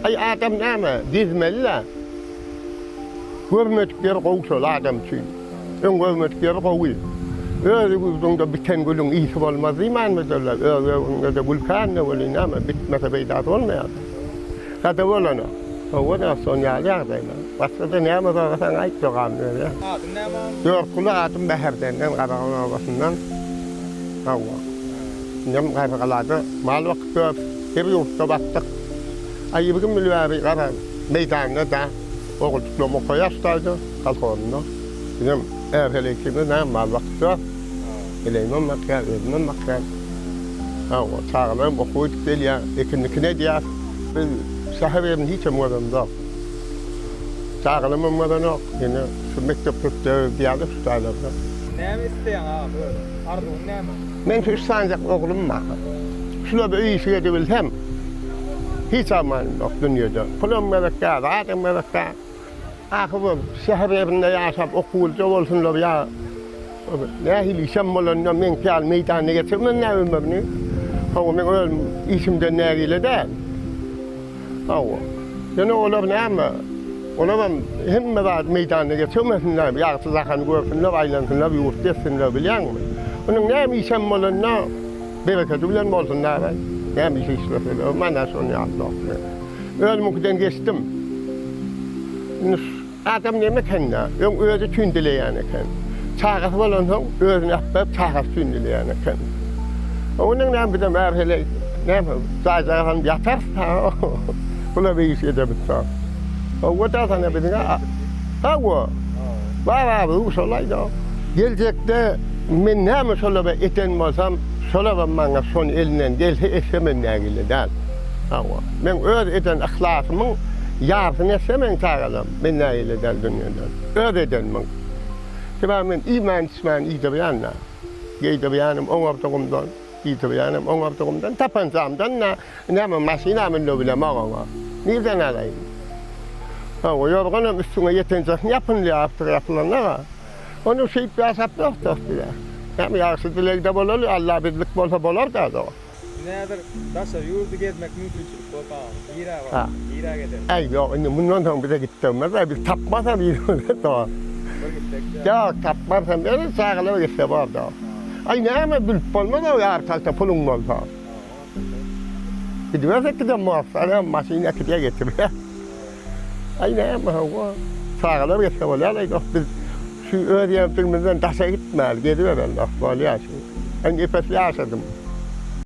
Ay adam näme? Dizmeli. Görmedikleri kovsal adam için. Ön görmedikleri kovuyor. Öyle uzunca biten gülün iyisi olmaz iman mı derler? Öyle de vulkan ne oluyor näme? Bitmese beydat olmayar. Kada olana. O da son yağlar deyler. Başka da näme barsan ayt soğan öyle. Adın näme? Yorkulu adım Beher'den, Qarağan obasından. Hava. Nem qarqaladı. Mal vakit köp. Bir yurtta battık. Ay bugün milvari qarar. Meydanına da oğul tutumu koyastaydı. Kalkonuna. Nem erhelekinde ne mal vakit köp. Eleymen makkar, eleymen makkar. Hava. Çağlarım okuyup değil ya. Ekinlikine diye. Sahibemin hiç umurum yok. Çağlarım umurum yok. Yine şu mektepte diyalı tutarlardı. Näme isteýän abi? Arzuň näme? Men şu sancak oğlum var. Şuna bir iyi şey edebilsem, hiç aman yok dünyada. Kulum melekâ, adam melekâ. Ahı şehir evinde yaşap okulca olsunlar ya. Ne hilisem olanla men kâl meydanına getirmem ne ömrünü. Ama men öyle isimden ne ile değil. Ama yani olar ne ama? Olamam hem meydanına getirmesinler, yağsız akan görsünler, aylansınlar, yurt etsinler biliyor musun? Onun ne işem olanla bereketi bilen olsunlar. Ne bir şey işler. Bana sonra Allah. Ölmükten geçtim. Adam ne kendine, özü tündüleyen eken. Çağası olan son, özünü yapıp çağası tündüleyen eken. Onun ne bir de merhele, ne sadece yaparsa, buna bir iş edebilse. O da sana bir de, hava, var bu solaydı. Gelecekte men näme şola eten bolsam, şola bana son elinden gelse esemen nägile dal. Hawa. Men öz eten ahlakymyň ýarsyny esemen tagalam. Men nägile dal dünýäden. Öz eten men. Sebäp men iman isman ýa-da ýa-da oňapdygymdan, ýa-da oňapdygymdan tapansamdan näme maşina men bilen maňa. Nirden alaýyn? Hawa, ýorganam üstüne ýetenjek ýapyn ýapylanlar. Onu şey yapıp yoktur bile. Yani yaşlı dilekte bolalı, Allah birlik bolsa bolar da o. Nedir? Daşa yurdu gezmek mümkünçülük bolsa, ýira var, ýira gider. Ay yok, bundan sonra bize gittiğimde biz tapmasa bir da. Ya tapmasam beni sağlığa geçse var da. Ay näme bilip bolmaz o ýartalta pulun bolsa. Gidiversek de muhafaza maşina kidiye getirip. Ay näme o? Sağlığa geçse bolar da biz şu öğrencimizden taşa gitmez, geri verirler, böyle yaşıyor. Ben ipesli yaşadım.